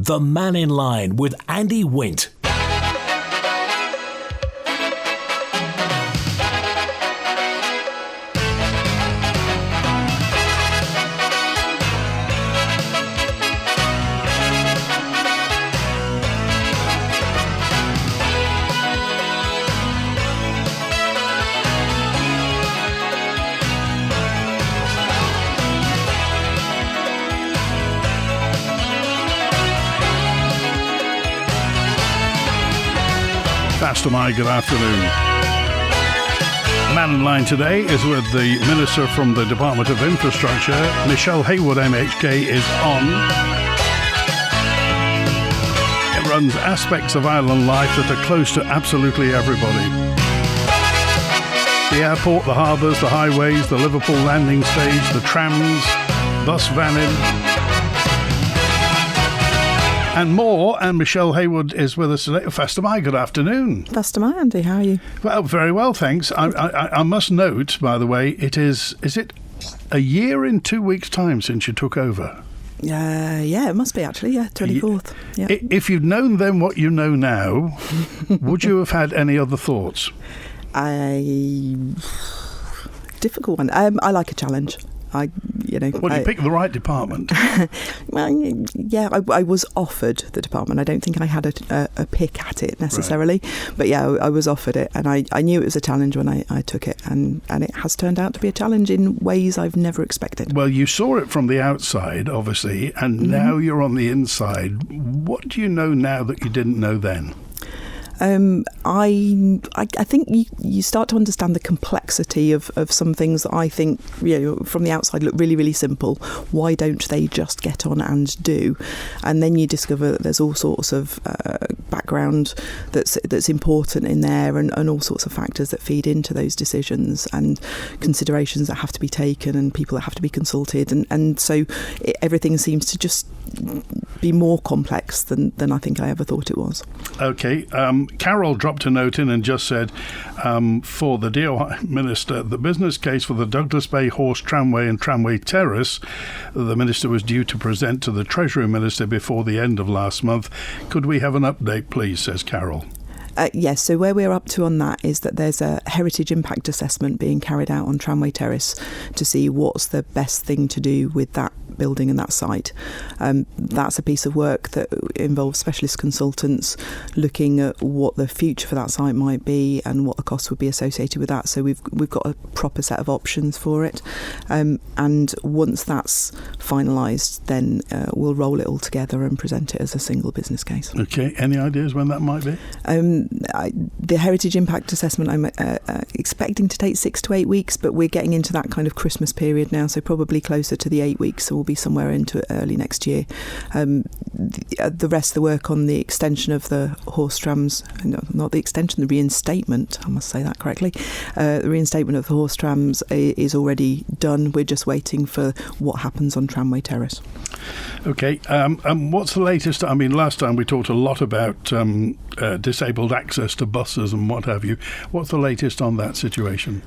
The Mannin Line with Andy Wint. Good afternoon. Mannin Line today is with the Minister from the Department of Infrastructure. Michelle Haywood MHK is on. It runs aspects of island life that are close to absolutely everybody. The airport, the harbours, the highways, the Liverpool Landing Stage, the trams, bus vanning, and more. And Michelle Haywood is with us today. Fastamai, good afternoon. Fastamai, Andy, how are you? Well, very well, thanks. I must note, by the way, is it a year in 2 weeks' time since you took over? Yeah, it must be actually, 24th. Yeah. If you'd known then what you know now, would you have had any other thoughts? Difficult one. I like a challenge. You picked the right department. Well, yeah, I was offered the department. I don't think I had a pick at it necessarily, right. But yeah, I was offered it, and I knew it was a challenge when I took it, and it has turned out to be a challenge in ways I've never expected. Well, you saw it from the outside, obviously, and now you're on the inside. What do you know now that you didn't know then? I think you start to understand the complexity of some things that I think, from the outside look really, really simple. Why don't they just get on and do? And then you discover that there's all sorts of background that's important in there, and all sorts of factors that feed into those decisions, and considerations that have to be taken, and people that have to be consulted, and so everything seems to just be more complex than I think I ever thought it was. Okay. Carol dropped a note in and just said, for the DOI Minister, the business case for the Douglas Bay Horse Tramway and Tramway Terrace, the Minister was due to present to the Treasury Minister before the end of last month. Could we have an update, please, says Carol. Yes, so where we're up to on that is that there's a heritage impact assessment being carried out on Tramway Terrace to see what's the best thing to do with that building and that site. That's a piece of work that involves specialist consultants looking at what the future for that site might be and what the costs would be associated with that. So we've got a proper set of options for it, and once that's finalised, then we'll roll it all together and present it as a single business case. Okay, any ideas when that might be? The heritage impact assessment I'm expecting to take 6 to 8 weeks, but we're getting into that kind of Christmas period now, so probably closer to the 8 weeks, so we'll be somewhere into it early next year. The rest of the work on the extension of the horse trams, not the extension, the reinstatement, I must say that correctly, the reinstatement of the horse trams is already done. We're just waiting for what happens on Tramway Terrace. Okay, what's the latest? I mean, last time we talked a lot about disabled access to buses and what have you. What's the latest on that situation?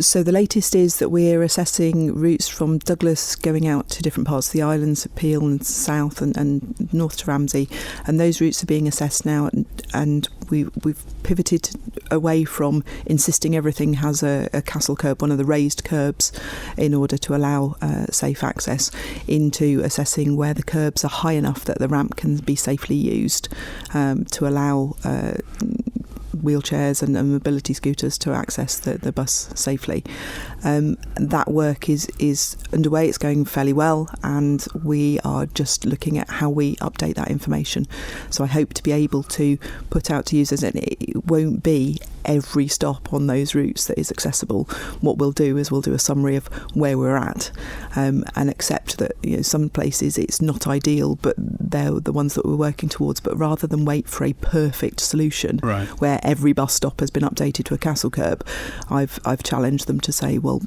So the latest is that we're assessing routes from Douglas going out to different parts of the islands, Peel and south and north to Ramsey, and those routes are being assessed now, and we've pivoted away from insisting everything has a castle curb, one of the raised curbs, in order to allow safe access, into assessing where the curbs are high enough that the ramp can be safely used to allow wheelchairs and mobility scooters to access the bus safely. That work is underway. It's going fairly well, and we are just looking at how we update that information. So I hope to be able to put out to users, and it won't be every stop on those routes that is accessible. What we'll do is we'll do a summary of where we're at, and accept that some places it's not ideal, but they're the ones that we're working towards. But rather than wait for a perfect solution, right, where every bus stop has been updated to a castle curb, I've challenged them to say, well,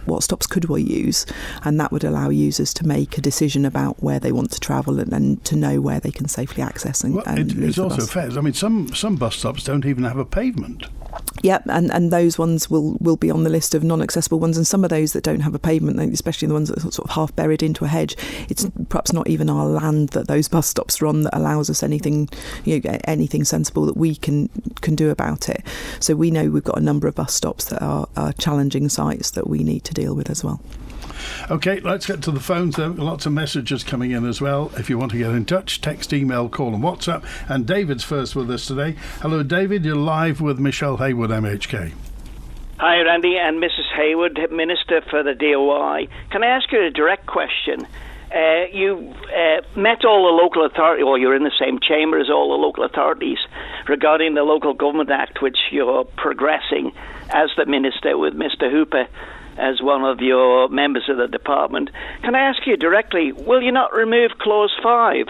what stops could we use? And that would allow users to make a decision about where they want to travel and to know where they can safely access and leave the bus. It's also fair. I mean, some bus stops don't even have a pavement. Yep, and those ones will be on the list of non-accessible ones, and some of those that don't have a pavement, especially the ones that are sort of half buried into a hedge, it's perhaps not even our land that those bus stops are on that allows us anything sensible that we can do about it. So we know we've got a number of bus stops that are challenging sites that we need to deal with as well. OK, let's get to the phones then. Lots of messages coming in as well. If you want to get in touch, text, email, call and WhatsApp. And David's first with us today. Hello, David. You're live with Michelle Haywood, MHK. Hi, Randy and Mrs. Haywood, Minister for the DOI. Can I ask you a direct question? You met all the local authorities, or you're in the same chamber as all the local authorities regarding the Local Government Act, which you're progressing as the Minister with Mr. Hooper as one of your members of the department. Can I ask you directly, will you not remove Clause 5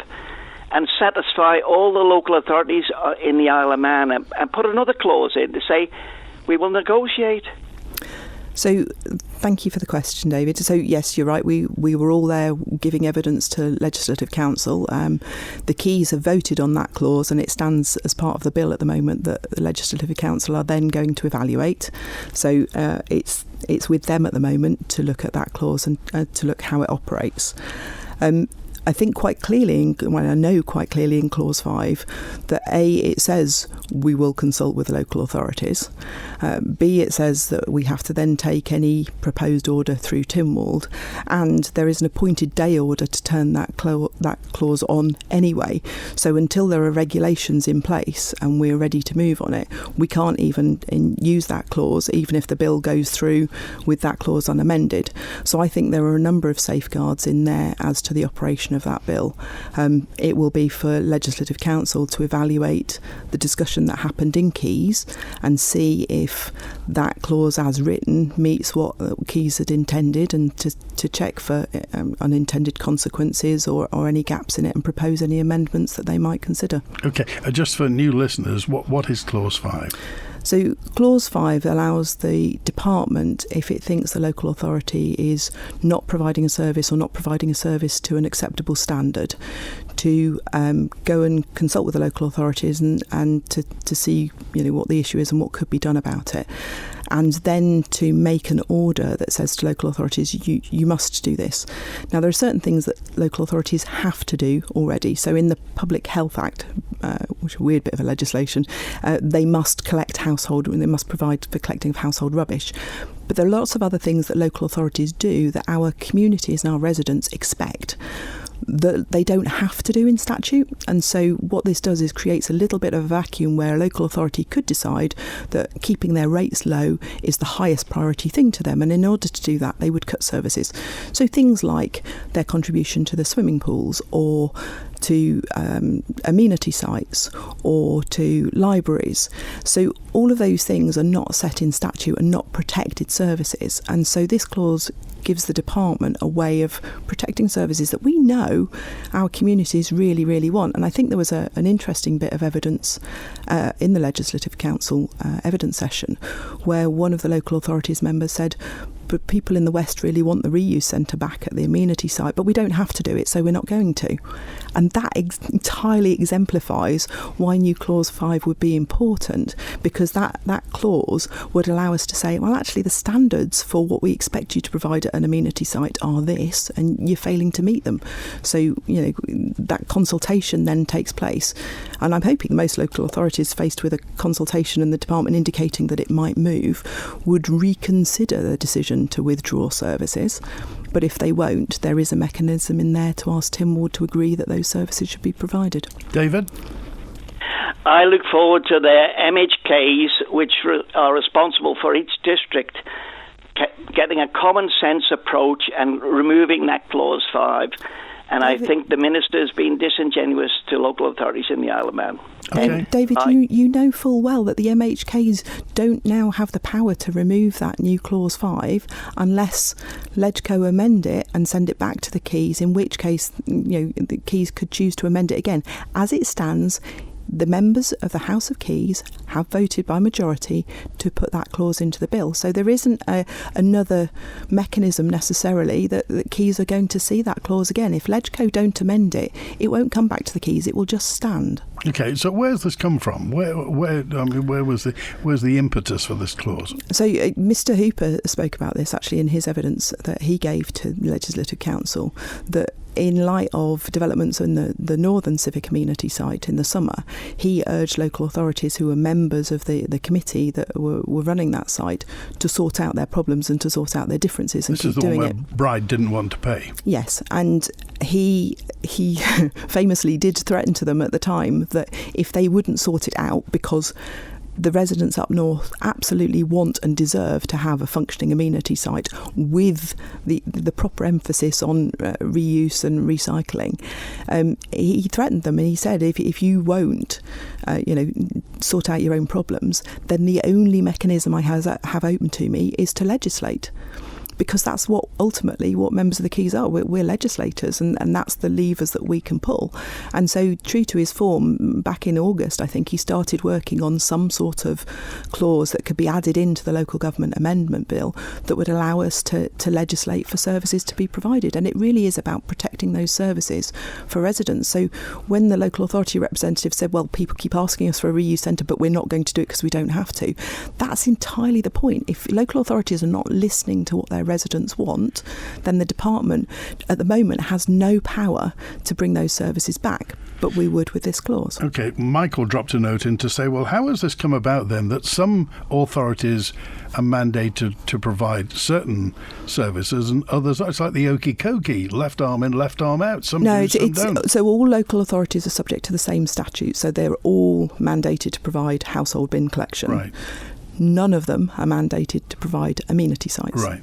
and satisfy all the local authorities in the Isle of Man and put another clause in to say we will negotiate? So thank you for the question, David. So yes, you're right. We were all there giving evidence to Legislative Council. The Keys have voted on that clause, and it stands as part of the bill at the moment that the Legislative Council are then going to evaluate. So it's with them at the moment to look at that clause and to look how it operates. I think quite clearly, I know quite clearly in Clause 5 that A, it says we will consult with local authorities. B, it says that we have to then take any proposed order through Tynwald, and there is an appointed day order to turn that clause on anyway. So until there are regulations in place and we're ready to move on it, we can't even use that clause, even if the bill goes through with that clause unamended. So I think there are a number of safeguards in there as to the operation of that bill. It will be for Legislative Council to evaluate the discussion that happened in Keys and see if that clause as written meets what Keys had intended, and to check for unintended consequences or any gaps in it and propose any amendments that they might consider. OK, just for new listeners, what is Clause 5? So Clause 5 allows the department, if it thinks the local authority is not providing a service or not providing a service to an acceptable standard, to go and consult with the local authorities and to see what the issue is and what could be done about it. And then to make an order that says to local authorities, you must do this. Now, there are certain things that local authorities have to do already. So in the Public Health Act, which is a weird bit of a legislation, they must they must provide for collecting of household rubbish. But there are lots of other things that local authorities do that our communities and our residents expect that they don't have to do in statute. And so what this does is creates a little bit of a vacuum where a local authority could decide that keeping their rates low is the highest priority thing to them, and in order to do that they would cut services. So things like their contribution to the swimming pools, or to amenity sites, or to libraries. So all of those things are not set in statute and not protected services. And so this clause gives the department a way of protecting services that we know our communities really, really want. And I think there was an interesting bit of evidence in the Legislative Council evidence session where one of the local authorities members said, but people in the West really want the reuse centre back at the amenity site, but we don't have to do it, so we're not going to. And that entirely exemplifies why new Clause 5 would be important, because that clause would allow us to say, well, actually the standards for what we expect you to provide at an amenity site are this, and you're failing to meet them. So, that consultation then takes place. And I'm hoping most local authorities, faced with a consultation and the department indicating that it might move, would reconsider the decision to withdraw services. But if they won't, there is a mechanism in there to ask Tynwald to agree that those services should be provided. David? I look forward to the MHKs, which are responsible for each district, getting a common sense approach and removing that Clause 5. And I think the Minister has been disingenuous to local authorities in the Isle of Man. Okay. David, you know full well that the MHKs don't now have the power to remove that new Clause 5 unless Legco amend it and send it back to the Keys, in which case the Keys could choose to amend it again. As it stands, the members of the House of Keys have voted by majority to put that clause into the bill. So there isn't another mechanism necessarily that Keys are going to see that clause again. If Legco don't amend it, it won't come back to the Keys. It will just stand. Okay, so where's this come from? Where's the impetus for this clause? So Mr. Hooper spoke about this actually in his evidence that he gave to the Legislative Council, that in light of developments in the northern civic amenity site in the summer, he urged local authorities who were members of the committee that were running that site to sort out their problems and to sort out their differences and keep doing it. This is the one where Bride didn't want to pay. Yes, and he famously did threaten to them at the time that if they wouldn't sort it out, because the residents up north absolutely want and deserve to have a functioning amenity site with the proper emphasis on reuse and recycling. He threatened them and he said, if you won't sort out your own problems, then the only mechanism I have open to me is to legislate. Because that's what members of the Keys are. We're legislators, and that's the levers that we can pull. And so, true to his form, back in August, I think he started working on some sort of clause that could be added into the local government amendment bill that would allow us to legislate for services to be provided. And it really is about protecting those services for residents. So when the local authority representative said, well, people keep asking us for a reuse centre, but we're not going to do it because we don't have to, that's entirely the point. If local authorities are not listening to what their residents want, then the department at the moment has no power to bring those services back. But we would with this clause. OK, Michael dropped a note in to say, well, how has this come about then that some authorities are mandated to provide certain services and others, it's like the okey-cokey, left arm in, left arm out. Some do, some don't. So all local authorities are subject to the same statute. So they're all mandated to provide household bin collection. Right. None of them are mandated to provide amenity sites. Right.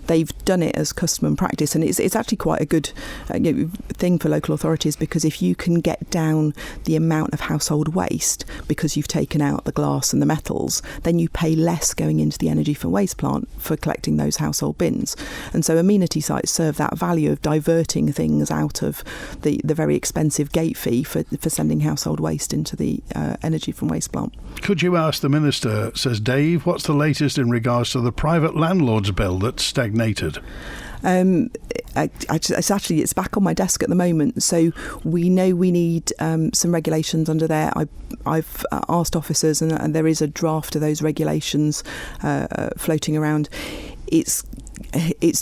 They've done it as custom and practice, and it's actually quite a good thing for local authorities, because if you can get down the amount of household waste because you've taken out the glass and the metals, then you pay less going into the energy from waste plant for collecting those household bins. And so amenity sites serve that value of diverting things out of the very expensive gate fee for sending household waste into the energy from waste plant. Could you ask the Minister, says Dave, what's the latest in regards to the private landlords bill that's stagnated? It's back on my desk at the moment. So we know we need some regulations under there. I've asked officers, and there is a draft of those regulations floating around. It's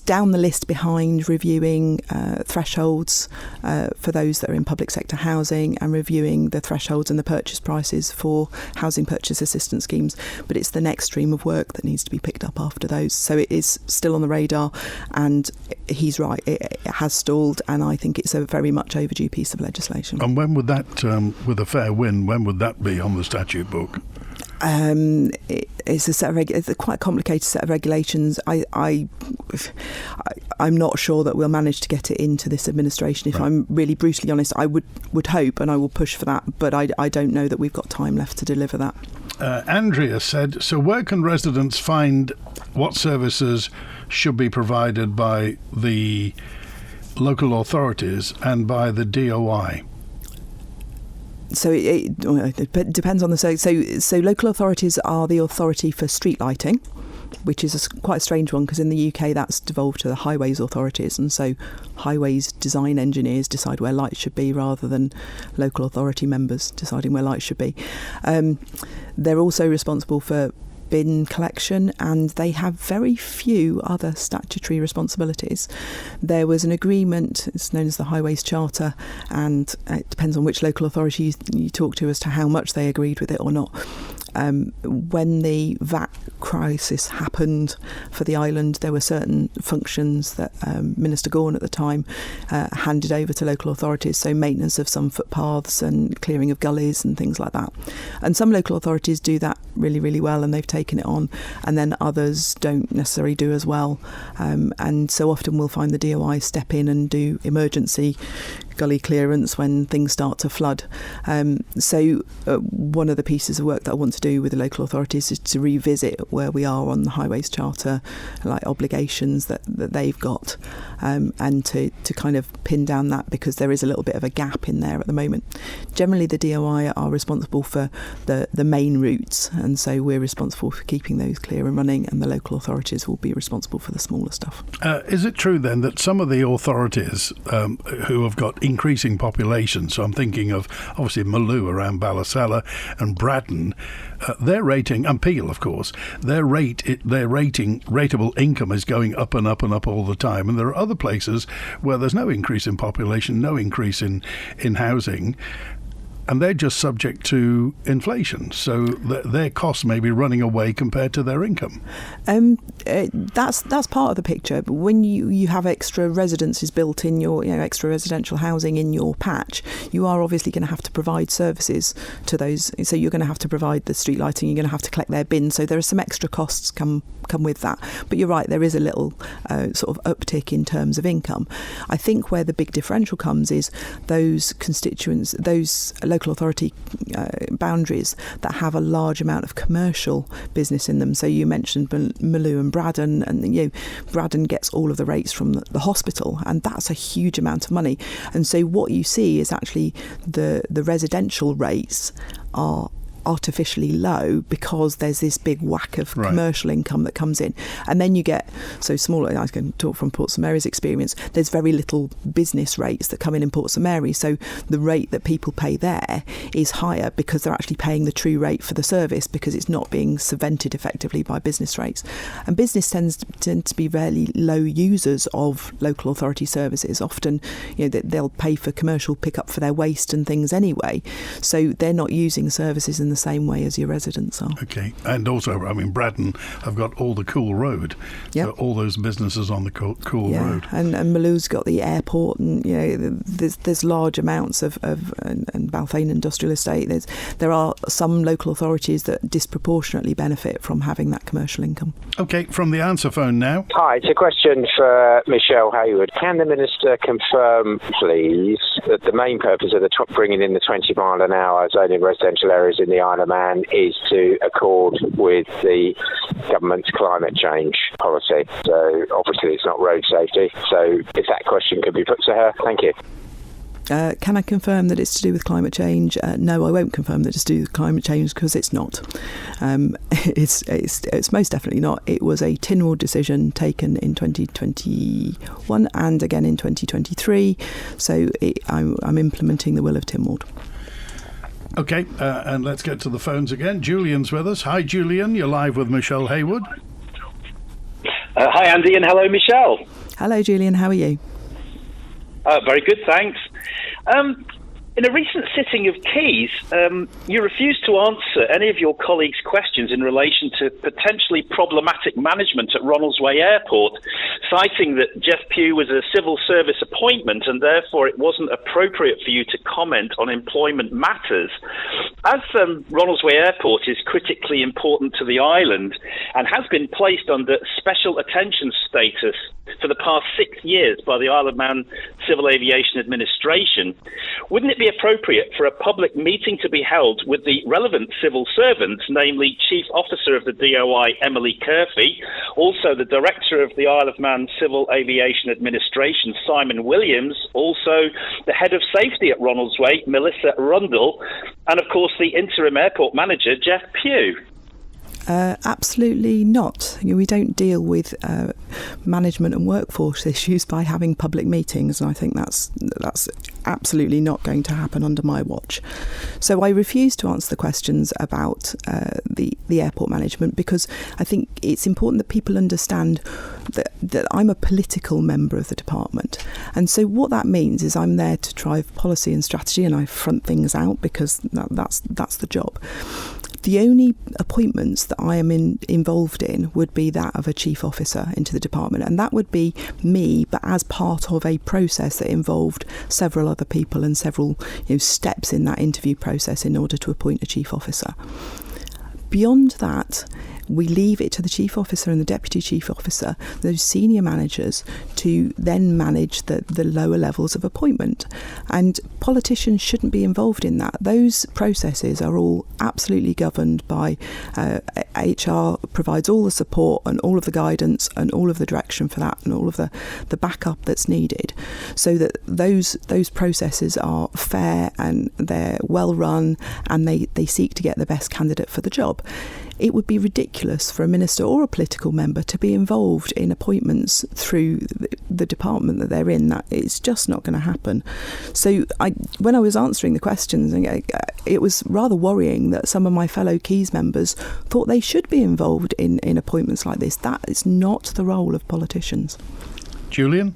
down the list behind reviewing thresholds for those that are in public sector housing and reviewing the thresholds and the purchase prices for housing purchase assistance schemes. But it's the next stream of work that needs to be picked up after those. So it is still on the radar, and he's right, it has stalled, and I think it's a very much overdue piece of legislation. And when would that, with a fair win, when would that be on the statute book? It's a quite complicated set of regulations. I'm not sure that we'll manage to get it into this administration. If I'm really brutally honest, I would hope, and I will push for that, but I don't know that we've got time left to deliver that. Andrea said, so where can residents find what services should be provided by the local authorities and by the DOI? So it depends on the so local authorities are the authority for street lighting, which is quite a strange one, because in the UK that's devolved to the highways authorities, and so highways design engineers decide where lights should be rather than local authority members deciding where lights should be. They're also responsible for bin collection, and they have very few other statutory responsibilities. There was an agreement, it's known as the Highways Charter, and it depends on which local authority you talk to as to how much they agreed with it or not. When the VAT crisis happened for the island, there were certain functions that Minister Gorn at the time handed over to local authorities, so maintenance of some footpaths and clearing of gullies and things like that. And some local authorities do that really, really well, and they've taken it on, and then others don't necessarily do as well. And so often we'll find the DOI step in and do emergency gully clearance when things start to flood. So one of the pieces of work that I want to do with the local authorities is to revisit where we are on the Highways Charter, like obligations that they've got, and to kind of pin down that, because there is a little bit of a gap in there at the moment. Generally, the DOI are responsible for the main routes, and so we're responsible for keeping those clear and running, and the local authorities will be responsible for the smaller stuff. Is it true then that some of the authorities who have got increasing populations, so I'm thinking of obviously Maloo around Ballasella and Braddon, their rating, and Peel of course, their rateable income is going up and up and up all the time, and there are other places where there's no increase in population, no increase in housing, and they're just subject to inflation, so their costs may be running away compared to their income. That's part of the picture. But when you have extra residences built in your, extra residential housing in your patch, you are obviously going to have to provide services to those. So you're going to have to provide the street lighting. You're going to have to collect their bins. So there are some extra costs come with that. But you're right, there is a little sort of uptick in terms of income. I think where the big differential comes is those constituents, those local authority boundaries that have a large amount of commercial business in them. So you mentioned Maloo and Braddon, and Braddon gets all of the rates from the hospital, and that's a huge amount of money. And so what you see is actually the residential rates are artificially low because there's this big whack of commercial income that comes in, and then you get smaller. I can talk from Port St Mary's experience. There's very little business rates that come in Port St Mary, so the rate that people pay there is higher because they're actually paying the true rate for the service, because it's not being subvented effectively by business rates. And business tend to be very low users of local authority services. Often, they'll pay for commercial pickup for their waste and things anyway, so they're not using services in the same way as your residents are. Okay, and also, Braddon have got all the Cool Road, so all those businesses on the Cool Road. And Maloo's got the airport, and there's large amounts of and Balfane Industrial Estate. There are some local authorities that disproportionately benefit from having that commercial income. Okay, from the answer phone now. Hi, it's a question for Michelle Haywood. Can the Minister confirm, please, that the main purpose of bringing in the 20 mile an hour zone in residential areas in the Isle of Man is to accord with the government's climate change policy? So obviously it's not road safety. So if that question could be put to her, thank you. Can I confirm that it's to do with climate change? No, I won't confirm that it's to do with climate change, because it's not. It's most definitely not. It was a Tynwald decision taken in 2021 and again in 2023. So I'm implementing the will of Tynwald. Okay, and let's get to the phones again. Julian's with us. Hi, Julian. You're live with Michelle Haywood. Hi, Andy, and hello, Michelle. Hello, Julian. How are you? Very good, thanks. In a recent sitting of Keys, you refused to answer any of your colleagues' questions in relation to potentially problematic management at Ronaldsway Airport, citing that Jeff Pugh was a civil service appointment and therefore it wasn't appropriate for you to comment on employment matters. As Ronaldsway Airport is critically important to the island and has been placed under special attention status for the past 6 years by the Isle of Man Civil Aviation Administration, wouldn't it be appropriate for a public meeting to be held with the relevant civil servants, namely Chief Officer of the DOI, Emily Curfey, also the Director of the Isle of Man Civil Aviation Administration, Simon Williams, also the Head of Safety at Ronaldsway, Melissa Rundle, and of course the Interim Airport Manager, Jeff Pugh? Absolutely not. We don't deal with management and workforce issues by having public meetings, and I think that's absolutely not going to happen under my watch. So I refuse to answer the questions about the airport management, because I think it's important that people understand that I'm a political member of the department, and so what that means is I'm there to drive policy and strategy, and I front things out because that's the job. The only appointments that I am involved in would be that of a chief officer into the department, and that would be me, but as part of a process that involved several other people and several steps in that interview process in order to appoint a chief officer. Beyond that, we leave it to the chief officer and the deputy chief officer, those senior managers, to then manage the lower levels of appointment. And politicians shouldn't be involved in that. Those processes are all absolutely governed by HR, provides all the support and all of the guidance and all of the direction for that and all of the backup that's needed, so that those processes are fair and they're well run and they seek to get the best candidate for the job. It would be ridiculous for a minister or a political member to be involved in appointments through the department that they're in. That it's just not going to happen. So when I was answering the questions, it was rather worrying that some of my fellow Keys members thought they should be involved in appointments like this. That is not the role of politicians. Julian?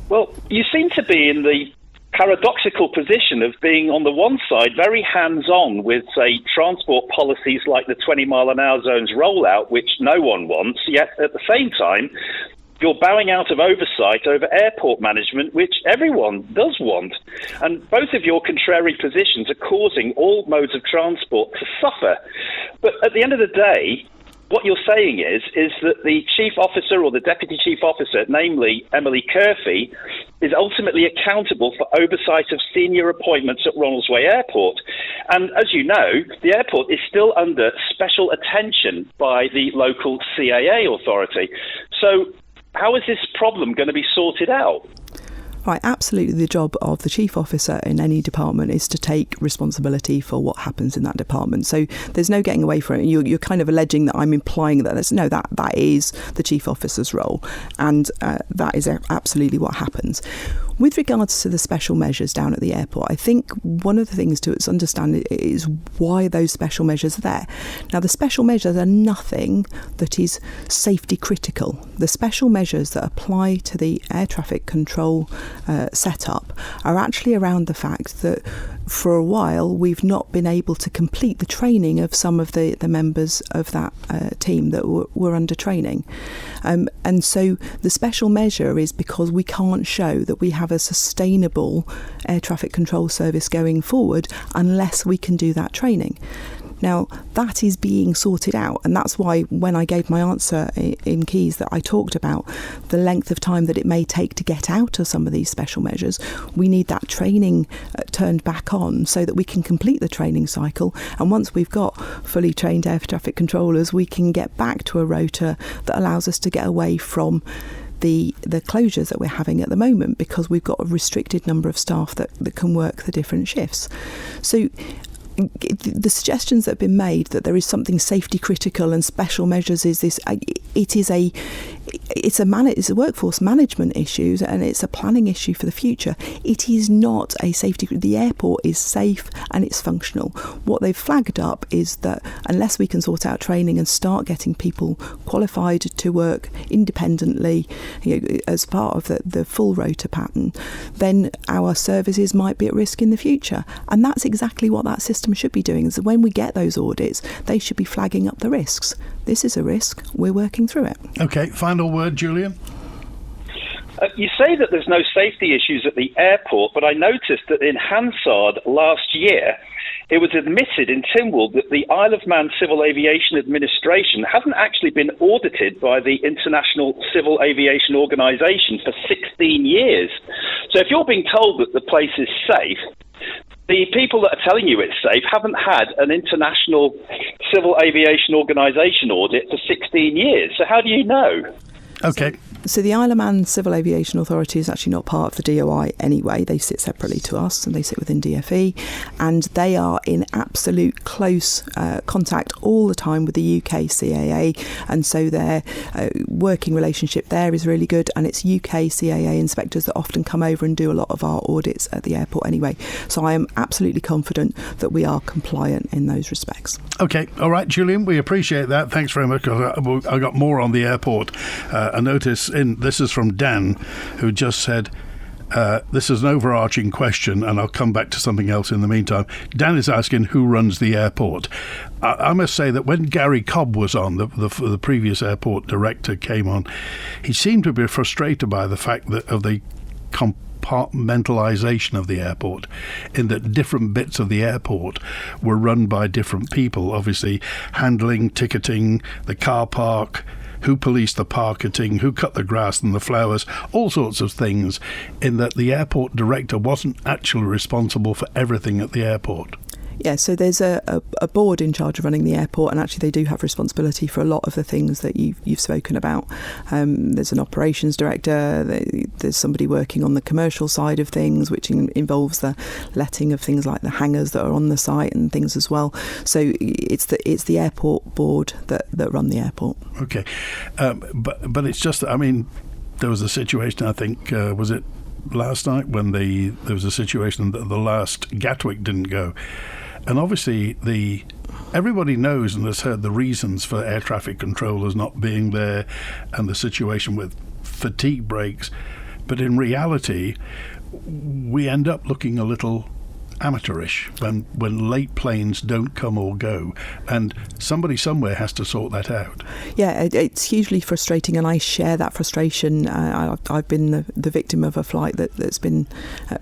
Well, you seem to be in the paradoxical position of being, on the one side, very hands-on with, say, transport policies like the 20-mile-an-hour zone's rollout, which no one wants, yet at the same time, you're bowing out of oversight over airport management, which everyone does want. And both of your contrary positions are causing all modes of transport to suffer. But at the end of the day, what you're saying is that the chief officer or the deputy chief officer, namely Emily Curfey, is ultimately accountable for oversight of senior appointments at Ronaldsway Airport. And as you know, the airport is still under special attention by the local CAA authority. So how is this problem going to be sorted out? Right, absolutely. The job of the chief officer in any department is to take responsibility for what happens in that department. So there's no getting away from it. You're kind of alleging that I'm implying that that is the chief officer's role, and that is absolutely what happens. With regards to the special measures down at the airport, I think one of the things to understand is why those special measures are there. Now, the special measures are nothing that is safety critical. The special measures that apply to the air traffic control setup are actually around the fact that for a while we've not been able to complete the training of some of the members of that team that were under training. And so the special measure is because we can't show that we have a sustainable air traffic control service going forward unless we can do that training. Now, that is being sorted out, and that's why when I gave my answer in Keys that I talked about the length of time that it may take to get out of some of these special measures. We need that training turned back on so that we can complete the training cycle, and once we've got fully trained air traffic controllers, we can get back to a rota that allows us to get away from the closures that we're having at the moment, because we've got a restricted number of staff that can work the different shifts. So the suggestions that have been made that there is something safety critical and special measures is this. It's a workforce management issue, and it's a planning issue for the future. It is not a safety. The airport is safe and it's functional. What they've flagged up is that unless we can sort out training and start getting people qualified to work independently, as part of the full rota pattern, then our services might be at risk in the future. And that's exactly what that system should be doing. So when we get those audits, they should be flagging up the risks. This is a risk. We're working through it. Okay, final word, Julian. You say that there's no safety issues at the airport, but I noticed that in Hansard last year, it was admitted in Tynwald that the Isle of Man Civil Aviation Administration hasn't actually been audited by the International Civil Aviation Organization for 16 years. So if you're being told that the place is safe, the people that are telling you it's safe haven't had an International Civil Aviation Organization audit for 16 years. So how do you know? Okay. So the Isle of Man Civil Aviation Authority is actually not part of the DOI anyway. They sit separately to us and they sit within DFE, and they are in absolute close contact all the time with the UK CAA, and so their working relationship there is really good, and it's UK CAA inspectors that often come over and do a lot of our audits at the airport anyway. So I am absolutely confident that we are compliant in those respects. Okay. All right, Julian, we appreciate that. Thanks very much. I got more on the airport. A notice this is from Dan, who just said, this is an overarching question, and I'll come back to something else in the meantime. Dan is asking who runs the airport. I must say that when Gary Cobb was on, the previous airport director came on, he seemed to be frustrated by the fact that of the compartmentalisation of the airport, in that different bits of the airport were run by different people, obviously handling, ticketing, the car park, who policed the parketing, who cut the grass and the flowers, all sorts of things, in that the airport director wasn't actually responsible for everything at the airport. Yeah, so there's a board in charge of running the airport, and actually they do have responsibility for a lot of the things that you've spoken about. There's an operations director, there's somebody working on the commercial side of things, which involves the letting of things like the hangars that are on the site and things as well. So it's the airport board that run the airport. Okay, but it's just, I mean, there was a situation, I think, was it last night, when there was a situation that the last Gatwick didn't go. And obviously, everybody knows and has heard the reasons for air traffic controllers not being there and the situation with fatigue breaks. But in reality, we end up looking a little amateurish when late planes don't come or go, and somebody somewhere has to sort that out. Yeah, it's hugely frustrating, and I share that frustration. I've been the victim of a flight that's been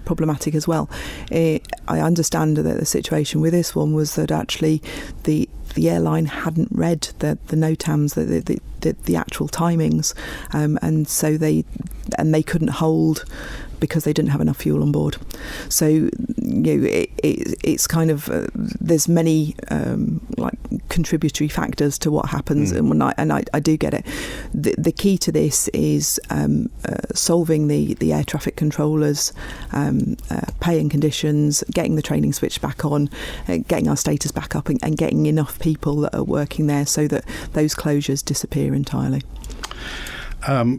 problematic as well. I understand that the situation with this one was that actually the airline hadn't read the NOTAMs, the actual timings, and so they couldn't hold because they didn't have enough fuel on board. So it's kind of there's many like contributory factors to what happens, and I do get it. The key to this is solving the air traffic controllers, pay and conditions, getting the training switch back on, getting our status back up, and getting enough people that are working there so that those closures disappear entirely.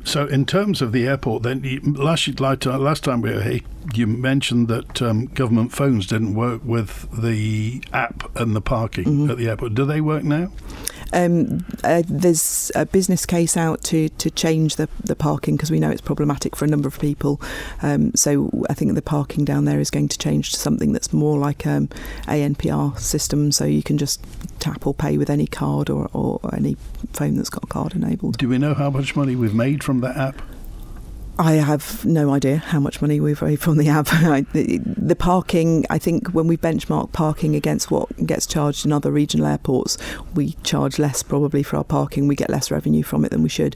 So in terms of the airport, then last time we were here, you mentioned that government phones didn't work with the app and the parking at the airport. Do they work now? There's a business case out to change the parking, because we know it's problematic for a number of people. So I think the parking down there is going to change to something that's more like ANPR system, so you can just tap or pay with any card or any phone that's got a card enabled. Do we know how much money we've made from that app? I have no idea how much money we've made from the app. The parking, I think when we benchmark parking against what gets charged in other regional airports, we charge less probably for our parking. We get less revenue from it than we should.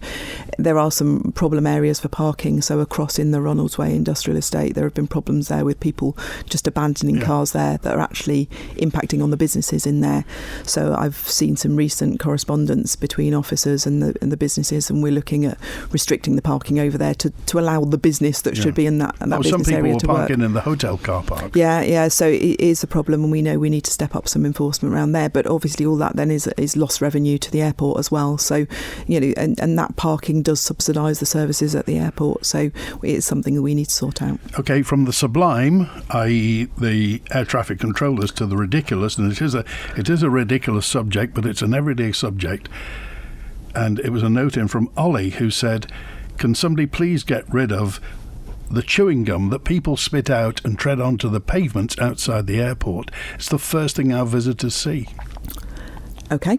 There are some problem areas for parking. So across in the Ronaldsway industrial estate, there have been problems there with people just abandoning cars there that are actually impacting on the businesses in there. So I've seen some recent correspondence between officers and the businesses, and we're looking at restricting the parking over there to allow the business that should be in that business area to work. Some people were parking in the hotel car park. Yeah, so it is a problem, and we know we need to step up some enforcement around there. But obviously all that then is lost revenue to the airport as well. So, and that parking does subsidise the services at the airport. So it's something that we need to sort out. Okay, from the sublime, i.e. the air traffic controllers, to the ridiculous, and it is a ridiculous subject, but it's an everyday subject. And it was a note in from Ollie, who said, can somebody please get rid of the chewing gum that people spit out and tread onto the pavements outside the airport? It's the first thing our visitors see. Okay.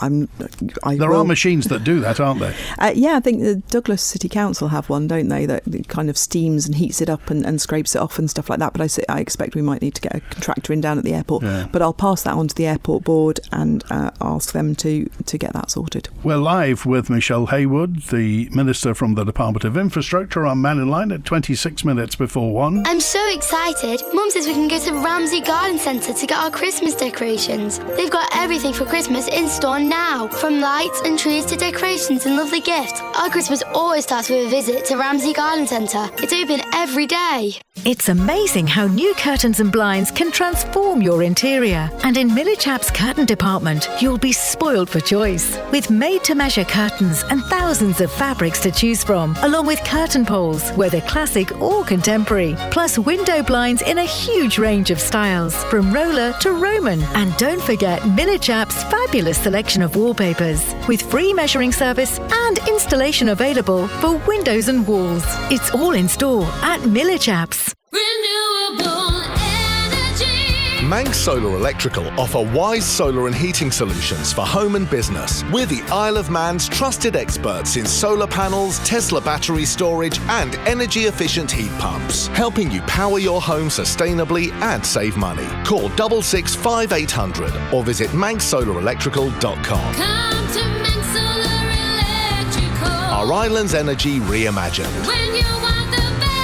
There are machines that do that, aren't there? Yeah, I think the Douglas City Council have one, don't they, that kind of steams and heats it up and scrapes it off and stuff like that. But I expect we might need to get a contractor in down at the airport. Yeah. But I'll pass that on to the airport board and ask them to get that sorted. We're live with Michelle Haywood, the Minister from the Department of Infrastructure, on Mannin Line at 26 minutes before 1. I'm so excited. Mum says we can go to Ramsey Garden Centre to get our Christmas decorations. They've got everything for Christmas in store now, from lights and trees to decorations and lovely gifts. Our Christmas always starts with a visit to Ramsey Garden Centre. It's open every day. It's amazing how new curtains and blinds can transform your interior. And in Millichap's curtain department, you'll be spoiled for choice. With made-to-measure curtains and thousands of fabrics to choose from, along with curtain poles, whether classic or contemporary, plus window blinds in a huge range of styles, from roller to Roman. And don't forget Millichap's fabulous selection of wallpapers, with free measuring service and installation available for windows and walls. It's all in store at Millichap's. Renewable energy. Manx Solar Electrical offer wise solar and heating solutions for home and business. We're the Isle of Man's trusted experts in solar panels, Tesla battery storage and energy-efficient heat pumps, helping you power your home sustainably and save money. Call 66 5800 or visit manxsolarelectrical.com. Come to Manx Solar Electrical. Our island's energy reimagined. When you want the best.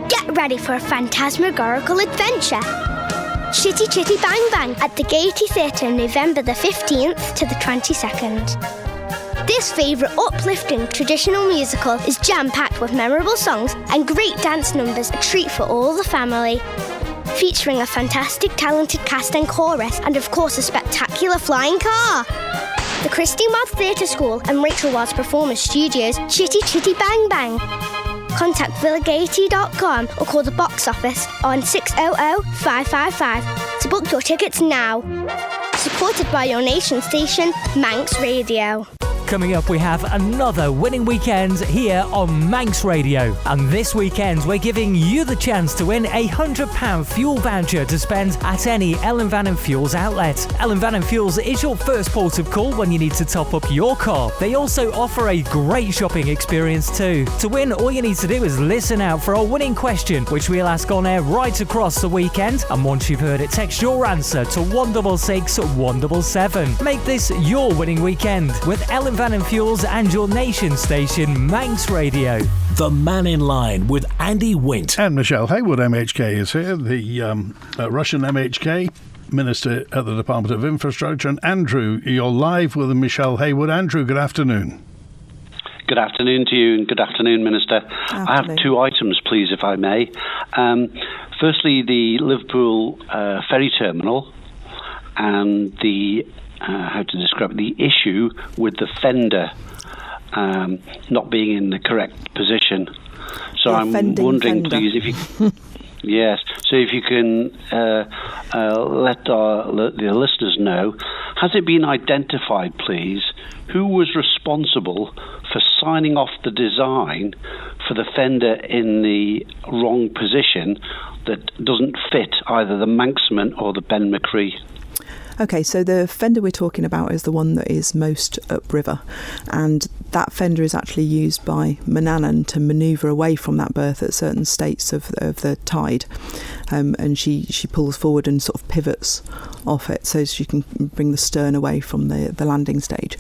Get ready for a phantasmagorical adventure. Chitty Chitty Bang Bang at the Gaiety Theatre, November the 15th to the 22nd. This favourite uplifting traditional musical is jam-packed with memorable songs and great dance numbers, a treat for all the family. Featuring a fantastic talented cast and chorus and of course a spectacular flying car. The Christy Modd Theatre School and Rachel Watts Performance Studios, Chitty Chitty Bang Bang. Contact villagaiety.com or call the box office on 600-555 to book your tickets now. Supported by your nation station, Manx Radio. Coming up, we have another winning weekend here on Manx Radio. And this weekend, we're giving you the chance to win a £100 fuel voucher to spend at any Ellen Vannin Fuels outlet. Ellen Vannin Fuels is your first port of call when you need to top up your car. They also offer a great shopping experience too. To win, all you need to do is listen out for our winning question, which we'll ask on air right across the weekend. And once you've heard it, text your answer to 166 177. Make this your winning weekend with Ellen Vannin Fuels and your nation station, Manx Radio. The Mannin Line with Andy Wint. And Michelle Haywood, MHK, is here, the Russian MHK Minister at the Department of Infrastructure. And Andrew, you're live with Michelle Haywood. Andrew, good afternoon. Good afternoon to you and good afternoon, Minister. Afternoon. I have two items, please, if I may. Firstly, the Liverpool ferry terminal and the how to describe it, the issue with the fender not being in the correct position. So I'm wondering, fender. please, if you yes, so if you can let the listeners know, has it been identified, please, who was responsible for signing off the design for the fender in the wrong position that doesn't fit either the Manxman or the Ben McCree? Okay, so the fender we're talking about is the one that is most upriver, and that fender is actually used by Mannin to manoeuvre away from that berth at certain states of the tide, and she pulls forward and sort of pivots off it so she can bring the stern away from the landing stage.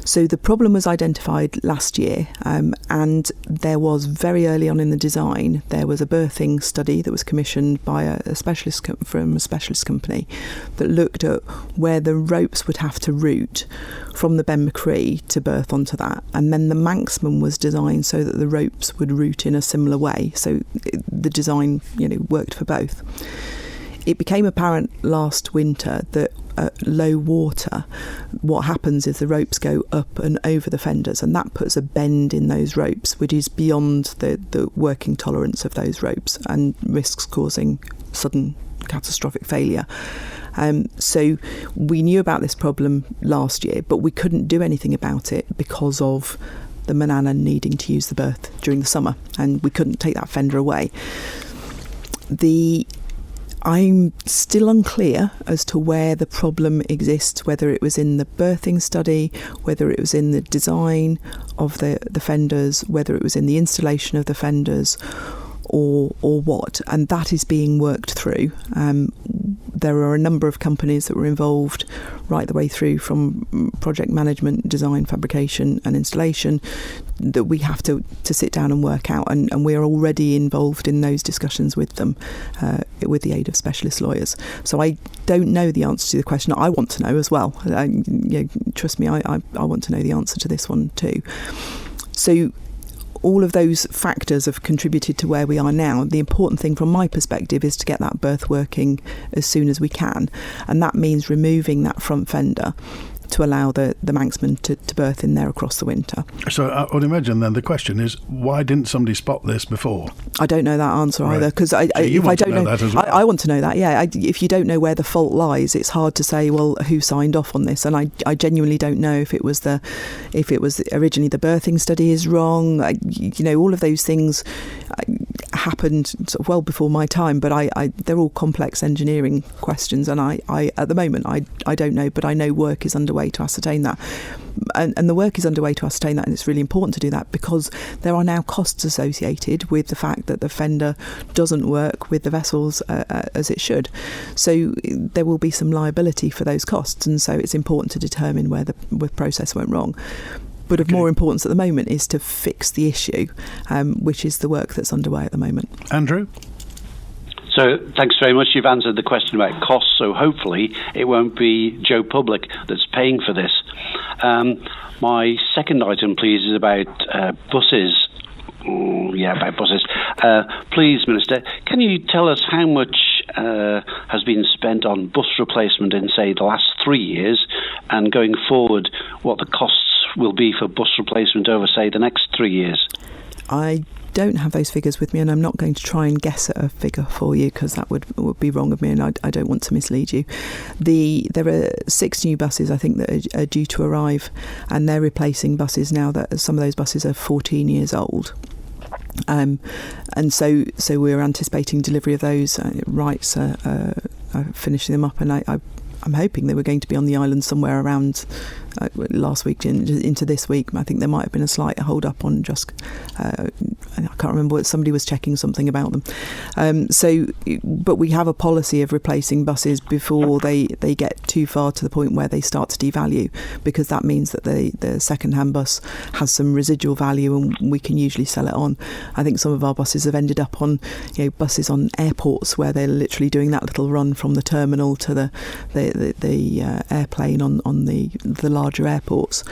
So the problem was identified last year, and there was very early on in the design, there was a berthing study that was commissioned by a specialist from a specialist company that looked at where the ropes would have to route from the Ben McCree to berth onto that, and then the Manxman was designed so that the ropes would route in a similar way. So the design, worked for both. It became apparent last winter that at low water, what happens is the ropes go up and over the fenders, and that puts a bend in those ropes, which is beyond the working tolerance of those ropes and risks causing sudden catastrophic failure. So we knew about this problem last year, but we couldn't do anything about it because of the Mannin needing to use the berth during the summer, and we couldn't take that fender away. I'm still unclear as to where the problem exists, whether it was in the berthing study, whether it was in the design of the fenders, whether it was in the installation of the fenders, or what, and that is being worked through. There are a number of companies that were involved right the way through, from project management, design, fabrication and installation, that we have to sit down and work out, and we're already involved in those discussions with them with the aid of specialist lawyers. So I don't know the answer to the question. I want to know as well. Trust me, I want to know the answer to this one too. So all of those factors have contributed to where we are now. The important thing from my perspective is to get that berth working as soon as we can, and that means removing that front fender to allow the Manxman to berth in there across the winter. So I would imagine then the question is, why didn't somebody spot this before? I don't know that answer either, because I want to know that. Yeah, if you don't know where the fault lies, it's hard to say, well, who signed off on this? And I genuinely don't know if it was originally the berthing study is wrong. All of those things. happened sort of well before my time, but they're all complex engineering questions, and I at the moment I don't know, but I know work is underway to ascertain that. And the work is underway to ascertain that, and it's really important to do that because there are now costs associated with the fact that the fender doesn't work with the vessels as it should. So there will be some liability for those costs, and so it's important to determine where the process went wrong. But of more importance at the moment is to fix the issue, which is the work that's underway at the moment. Andrew? So thanks very much. You've answered the question about costs, so hopefully it won't be Joe Public that's paying for this. My second item, please, is about buses. About buses. Please, Minister, can you tell us how much has been spent on bus replacement in, say, the last 3 years, and going forward, what the costs will be for bus replacement over, say, the next 3 years? I don't have those figures with me, and I'm not going to try and guess at a figure for you because that would be wrong of me, and I don't want to mislead you. There are 6 new buses, I think, that are due to arrive, and they're replacing buses now that some of those buses are 14 years old. And so we're anticipating delivery of those. Wrights are finishing them up, and I'm hoping they were going to be on the island somewhere around last week into this week. I think there might have been a slight hold up on just I can't remember, somebody was checking something about them. But we have a policy of replacing buses before they get too far to the point where they start to devalue, because that means that the second-hand bus has some residual value and we can usually sell it on. I think some of our buses have ended up on buses on airports where they're literally doing that little run from the terminal to the airplane on the larger airports.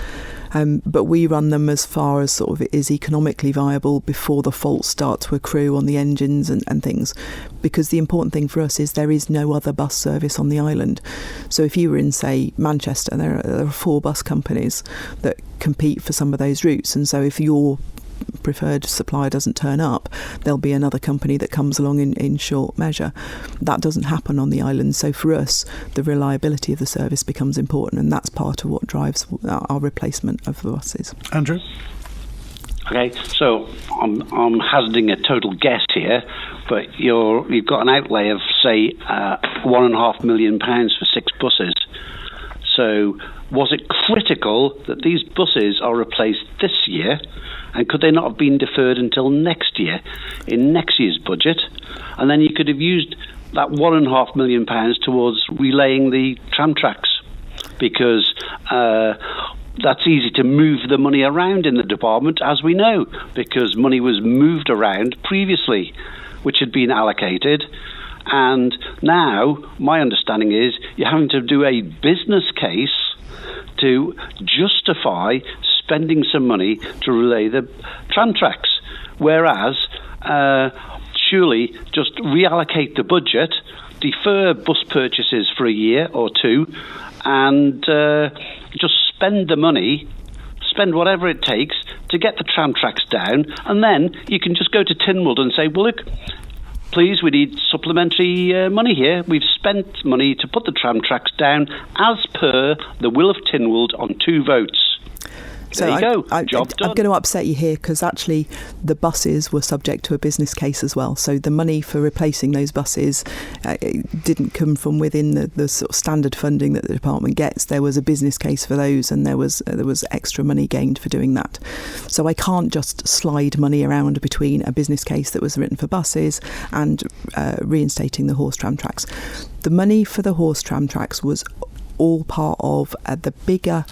But we run them as far as sort of is economically viable before the faults start to accrue on the engines and things, because the important thing for us is there is no other bus service on the island. So if you were in, say, Manchester, there are 4 bus companies that compete for some of those routes, and so if your preferred supplier doesn't turn up, there'll be another company that comes along in short measure. That doesn't happen on the island, so for us the reliability of the service becomes important, and that's part of what drives our replacement of the buses. Andrew? Okay, so I'm hazarding a total guess here, but you've got an outlay of, say, £1.5 million for 6 buses. So was it critical that these buses are replaced this year, and could they not have been deferred until next year, in next year's budget? And then you could have used that £1.5 million towards relaying the tram tracks, because that's easy to move the money around in the department, as we know, because money was moved around previously, which had been allocated. And now, my understanding is, you're having to do a business case to justify spending some money to relay the tram tracks, whereas surely just reallocate the budget, defer bus purchases for a year or 2, and just spend the money, spend whatever it takes to get the tram tracks down, and then you can just go to Tynwald and say, well, look, please, we need supplementary money here. We've spent money to put the tram tracks down as per the will of Tynwald on 2 votes. There you go. Job done. I'm going to upset you here, because actually the buses were subject to a business case as well. So the money for replacing those buses didn't come from within the sort of standard funding that the department gets. There was a business case for those, and there was extra money gained for doing that. So I can't just slide money around between a business case that was written for buses and reinstating the horse tram tracks. The money for the horse tram tracks was all part of the bigger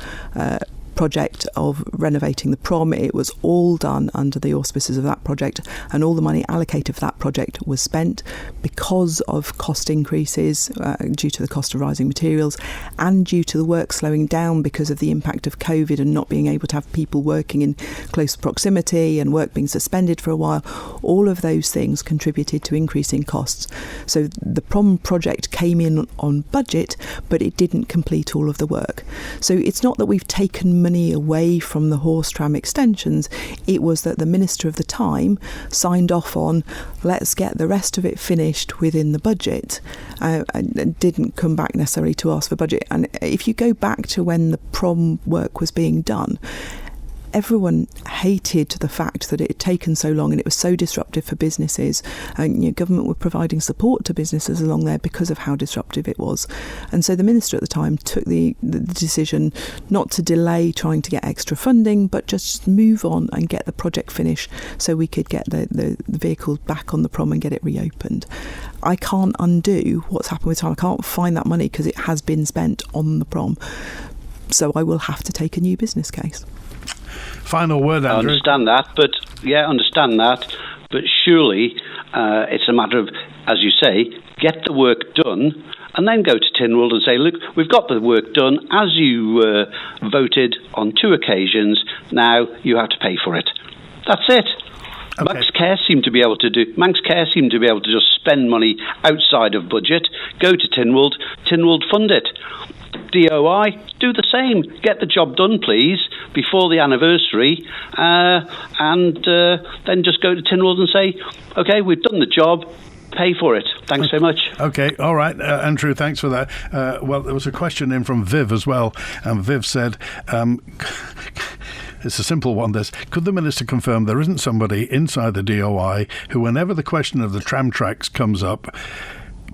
project of renovating the prom. It was all done under the auspices of that project, and all the money allocated for that project was spent because of cost increases due to the cost of rising materials, and due to the work slowing down because of the impact of COVID and not being able to have people working in close proximity and work being suspended for a while. All of those things contributed to increasing costs. So the prom project came in on budget, but it didn't complete all of the work. So it's not that we've taken money away from the horse tram extensions, it was that the minister of the time signed off on, let's get the rest of it finished within the budget, and didn't come back necessarily to ask for budget. And if you go back to when the prom work was being done, everyone hated the fact that it had taken so long and it was so disruptive for businesses, and government were providing support to businesses along there because of how disruptive it was. And so the minister at the time took the decision not to delay trying to get extra funding, but just move on and get the project finished so we could get the vehicles back on the prom and get it reopened. I can't undo what's happened with time. I can't find that money because it has been spent on the prom. So I will have to take a new business case. Final word, Andrew. I understand that, but surely it's a matter of, as you say, get the work done and then go to Tynwald and say, look, we've got the work done as you voted on 2 occasions, now you have to pay for it. That's it. Okay. Manx Care seem to be able to just spend money outside of budget, go to Tynwald fund it. DOI, do the same. Get the job done, please, before the anniversary, and then just go to Tynwald and say, OK, we've done the job, pay for it. Thanks so much. OK, all right. Andrew, thanks for that. Well, there was a question in from Viv as well, and Viv said... It's a simple one, this. Could the Minister confirm there isn't somebody inside the DOI who, whenever the question of the tram tracks comes up,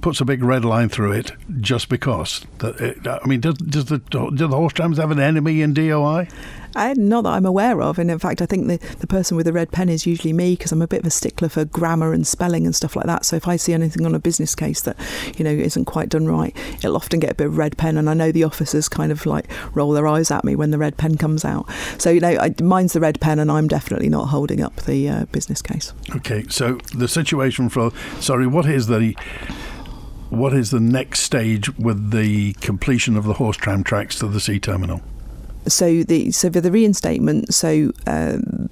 puts a big red line through it just because? Do the horse trams have an enemy in DOI? Not that I'm aware of, and in fact I think the person with the red pen is usually me, because I'm a bit of a stickler for grammar and spelling and stuff like that. So if I see anything on a business case that isn't quite done right, it'll often get a bit of red pen, and I know the officers kind of like roll their eyes at me when the red pen comes out. So mine's the red pen, and I'm definitely not holding up the business case. Okay, so the situation what is the next stage with the completion of the horse tram tracks to the sea terminal? So for the reinstatement,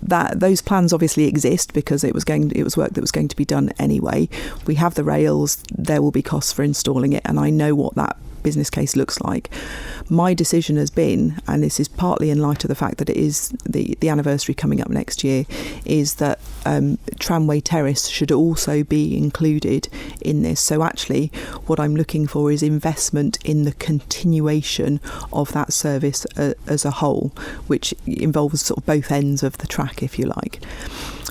those plans obviously exist because it was work that was going to be done anyway. We have the rails. There will be costs for installing it, and I know what that business case looks like. My decision has been, and this is partly in light of the fact that it is the anniversary coming up next year, is that Tramway Terrace should also be included in this. So actually what I'm looking for is investment in the continuation of that service as a whole, which involves sort of both ends of the track, if you like.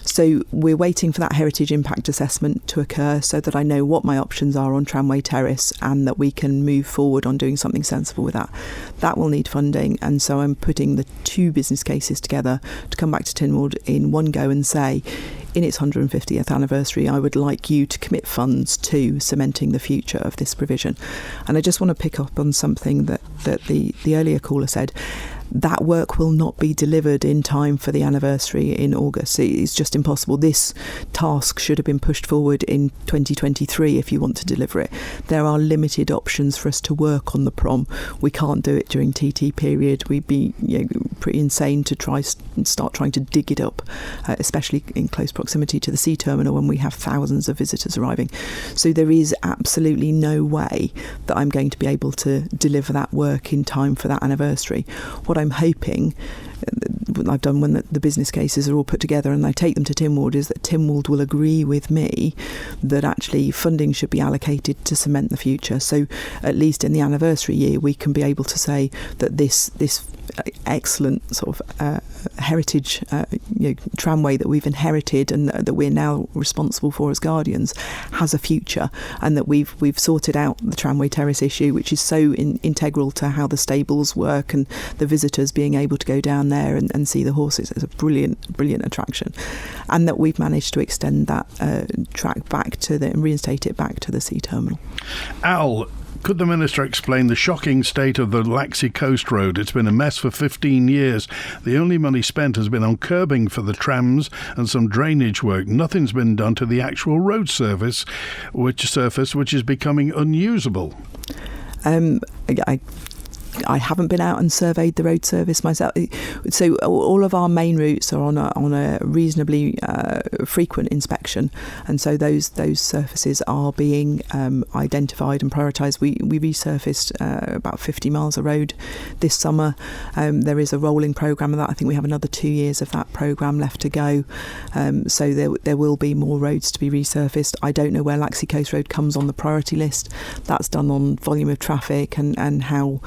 So we're waiting for that heritage impact assessment to occur so that I know what my options are on Tramway Terrace and that we can move forward on doing something sensible with that. That will need funding, and so I'm putting the 2 business cases together to come back to Tynwald in one go and say, in its 150th anniversary, I would like you to commit funds to cementing the future of this provision. And I just want to pick up on something that the earlier caller said. That work will not be delivered in time for the anniversary in August. It's just impossible. This task should have been pushed forward in 2023 if you want to deliver it. There are limited options for us to work on the prom. We can't do it during TT period. We'd be pretty insane to start trying to dig it up, especially in close proximity to the sea terminal when we have thousands of visitors arriving. So there is absolutely no way that I'm going to be able to deliver that work in time for that anniversary. What I'm hoping, I've done when the business cases are all put together and I take them to Tynwald, is that Tynwald will agree with me that actually funding should be allocated to cement the future. So at least in the anniversary year we can be able to say that this excellent sort of heritage tramway that we've inherited and that we're now responsible for as guardians has a future, and that we've sorted out the Tramway Terrace issue, which is so integral to how the stables work and the visitors being able to go down there and see the horses. It's a brilliant attraction, and that we've managed to extend that track back to and reinstate it back to the sea terminal. Al, could the Minister explain the shocking state of the Laxey Coast Road? It's been a mess for 15 years. The only money spent has been on curbing for the trams and some drainage work. Nothing's been done to the actual road surface, which is becoming unusable. I haven't been out and surveyed the road service myself. So all of our main routes are on a reasonably frequent inspection, and so those surfaces are being identified and prioritised. We resurfaced about 50 miles of road this summer. There is a rolling programme of that. I think we have another 2 years of that programme left to go. So there will be more roads to be resurfaced. I don't know where Laxey Coast Road comes on the priority list. That's done on volume of traffic and how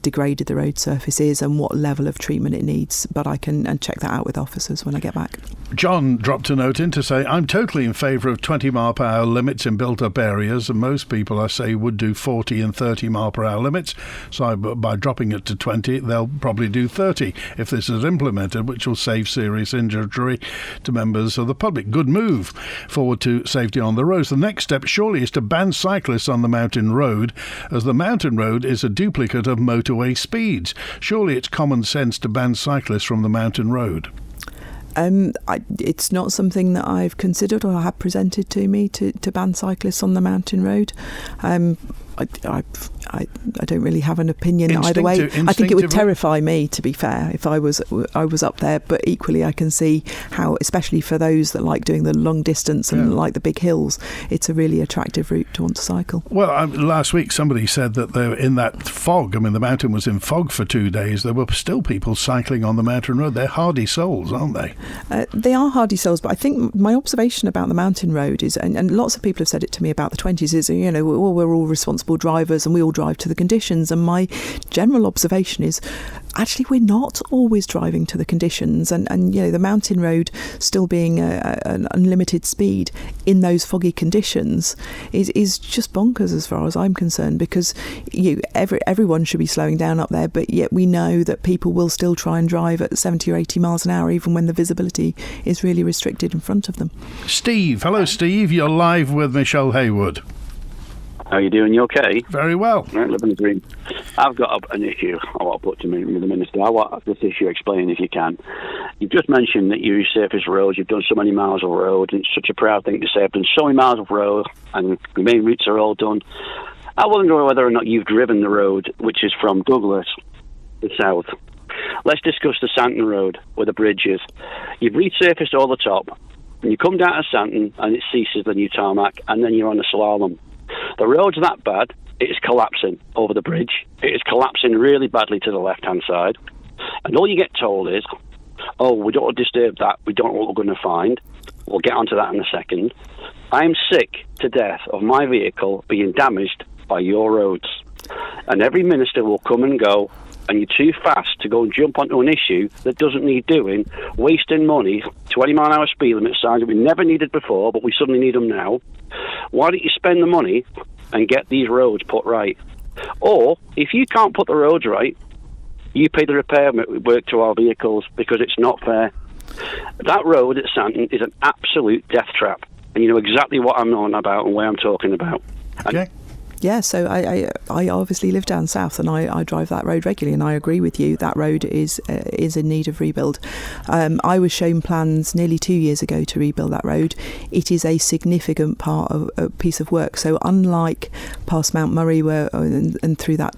degraded the road surface is and what level of treatment it needs. But I can check that out with officers when I get back. John dropped a note in to say, I'm totally in favour of 20 mile per hour limits in built-up areas, and most people, I say, would do 40 and 30 mile per hour limits. So by dropping it to 20, they'll probably do 30 if this is implemented, which will save serious injury to members of the public. Good move forward to safety on the roads. The next step surely is to ban cyclists on the mountain road, as the mountain road is a duplicate of motorway speeds. Surely it's common sense to ban cyclists from the mountain road. It's not something that I've considered or have presented to me to ban cyclists on the mountain road. I don't really have an opinion either way. I think it would terrify me, to be fair, if I was up there. But equally, I can see how, especially for those that like doing the long distance and like the big hills, it's a really attractive route to want to cycle. Well, last week somebody said that they were in that fog. I mean, the mountain was in fog for 2 days. There were still people cycling on the mountain road. They're hardy souls, aren't they? They are hardy souls, but I think my observation about the mountain road is, and lots of people have said it to me about the 20s, is, we're all responsible drivers and we all drive to the conditions. And my general observation is, actually, we're not always driving to the conditions, and the mountain road still being an unlimited speed in those foggy conditions is just bonkers as far as I'm concerned, because everyone should be slowing down up there, but yet we know that people will still try and drive at 70 or 80 miles an hour even when the visibility is really restricted in front of them. Steve, hello Steve, you're live with Michelle Haywood. How are you doing? You okay? Very well. Right, living the dream. I've got an issue I want to put to the Minister. I want this issue explained if you can. You've just mentioned that you resurface roads. You've done so many miles of road, and it's such a proud thing to say. I've done so many miles of road, and the main routes are all done. I wonder whether or not you've driven the road, which is from Douglas to south. Let's discuss the Santon Road, where the bridge is. You've resurfaced all the top, and you come down to Santon, and it ceases the new tarmac, and then you're on a slalom. The road's that bad, it is collapsing over the bridge. It is collapsing really badly to the left-hand side. And all you get told is, we don't want to disturb that, we don't know what we're going to find. We'll get onto that in a second. I'm sick to death of my vehicle being damaged by your roads. And every minister will come and go, and you're too fast to go and jump onto an issue that doesn't need doing, wasting money, 20 mile an hour speed limit signs that we never needed before, but we suddenly need them now. Why don't you spend the money and get these roads put right? Or, if you can't put the roads right, you pay the repair work to our vehicles, because it's not fair. That road at Santon is an absolute death trap, and you know exactly what I'm on about and where I'm talking about. Okay. Yeah, so I obviously live down south, and I drive that road regularly, and I agree with you, that road is in need of rebuild. I was shown plans nearly 2 years ago to rebuild that road. It is a significant part of a piece of work. So unlike past Mount Murray, where and through that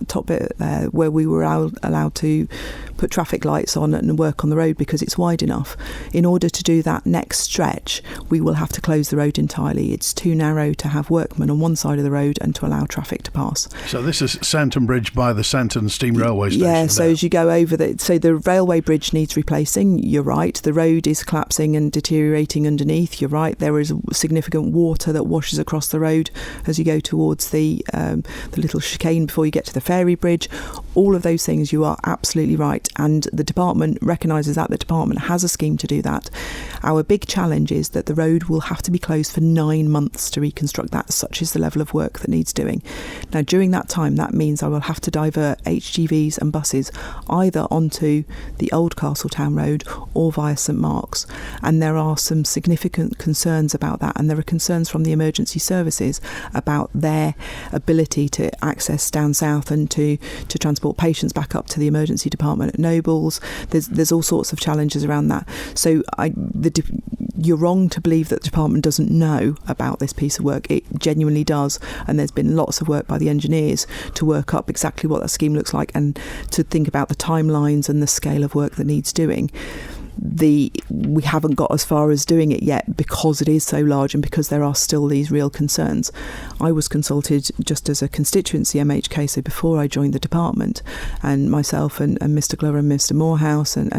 top bit there, where we were allowed to put traffic lights on and work on the road because it's wide enough, in order to do that next stretch, we will have to close the road entirely. It's too narrow to have workmen on one side of the road and to allow traffic to pass. So this is Santon Bridge by the Santon Steam Railway Station. Yeah, so as you go over the railway bridge needs replacing, you're right. The road is collapsing and deteriorating underneath, you're right. There is significant water that washes across the road as you go towards the little chicane before you get to the ferry bridge. All of those things, you are absolutely right, and the department recognises that. The department has a scheme to do that. Our big challenge is that the road will have to be closed for 9 months to reconstruct that. Such is the level of work that needs doing. Now, during that time, that means I will have to divert HGVs and buses either onto the old Castletown Road or via St Mark's, and there are some significant concerns about that, and there are concerns from the emergency services about their ability to access down south and to transport patients back up to the emergency department at Nobles. There's all sorts of challenges around that. So you're wrong to believe that the department doesn't know about this piece of work. It genuinely does, and there's been lots of work by the engineers to work up exactly what that scheme looks like and to think about the timelines and the scale of work that needs doing. we haven't got as far as doing it yet because it is so large and because there are still these real concerns. I was consulted just as a constituency MHK, so before I joined the department, and myself and Mr. Glover and Mr. Morehouse and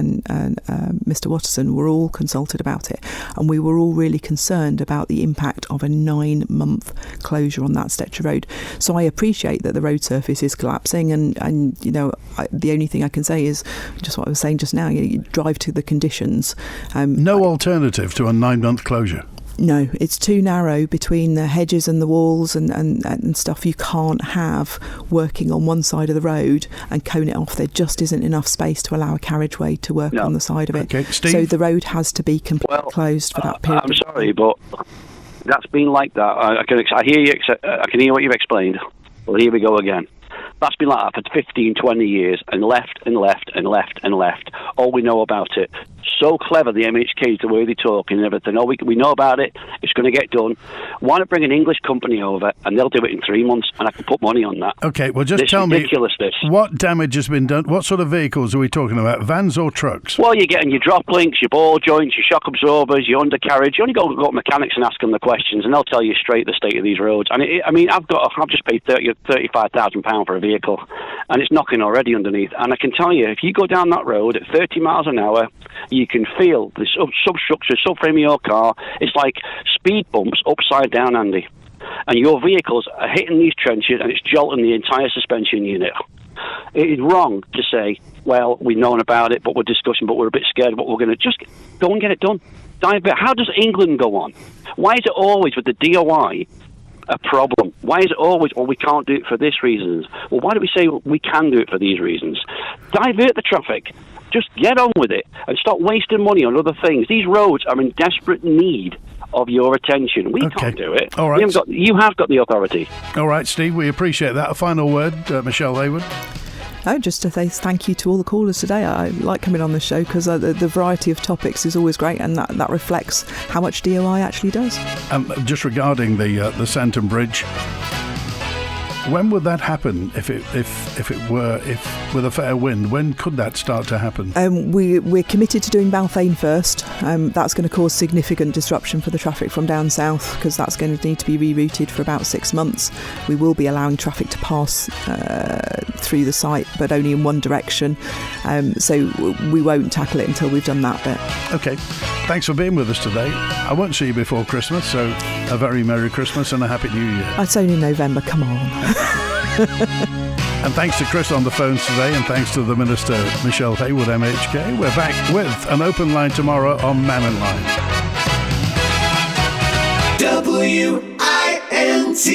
Mr. Watterson were all consulted about it, and we were all really concerned about the impact of a 9-month closure on that stretch of road. So I appreciate that the road surface is collapsing, and the only thing I can say is just what I was saying just now. You drive to the conditions. No alternative to a 9-month closure. No, it's too narrow between the hedges and the walls and stuff. You can't have working on one side of the road and cone it off. There just isn't enough space to allow a carriageway to work on the side of it. Okay, Steve? So the road has to be completely closed for that period. I'm sorry, but that's been like that. I hear you. I can hear what you've explained. Well, here we go again. That's been like that for 15, 20 years, and left and left and left and left. All we know about it. So clever, the MHK, the way they talk and everything. Oh, we know about it. It's going to get done. Why not bring an English company over, and they'll do it in 3 months, and I can put money on that. Okay, well, just tell me what damage has been done. What sort of vehicles are we talking about, vans or trucks? Well, you're getting your drop links, your ball joints, your shock absorbers, your undercarriage. You only go to mechanics and ask them the questions, and they'll tell you straight the state of these roads. And I've just paid £35,000 for a vehicle, and it's knocking already underneath. And I can tell you, if you go down that road at 30 miles an hour, you can feel the substructure, subframe of your car. It's like speed bumps upside down, Andy. And your vehicles are hitting these trenches, and it's jolting the entire suspension unit. It is wrong to say, well, we've known about it, but we're discussing, but we're a bit scared, but we're going to just go and get it done. How does England go on? Why is it always with the DOI a problem? Why is it always, we can't do it for this reasons? Well, why don't we say we can do it for these reasons? Divert the traffic. Just get on with it and stop wasting money on other things. These roads are in desperate need of your attention. We can't do it. All right. You have got the authority. All right, Steve, we appreciate that. A final word, Michelle Haywood. No, just to say thank you to all the callers today. I like coming on the show because the variety of topics is always great, and that reflects how much DOI actually does. Just regarding the Santon Bridge, when would that happen? If with a fair wind, when could that start to happen? We're committed to doing Balfane first. That's going to cause significant disruption for the traffic from down south because that's going to need to be rerouted for about 6 months. We will be allowing traffic to pass through the site, but only in one direction. So we won't tackle it until we've done that bit. Okay. Thanks for being with us today. I won't see you before Christmas, so a very Merry Christmas and a Happy New Year. It's only November, come on. And thanks to Chris on the phones today, and thanks to the Minister, Michelle Haywood, MHK. We're back with an open line tomorrow on Mannin Line. WINT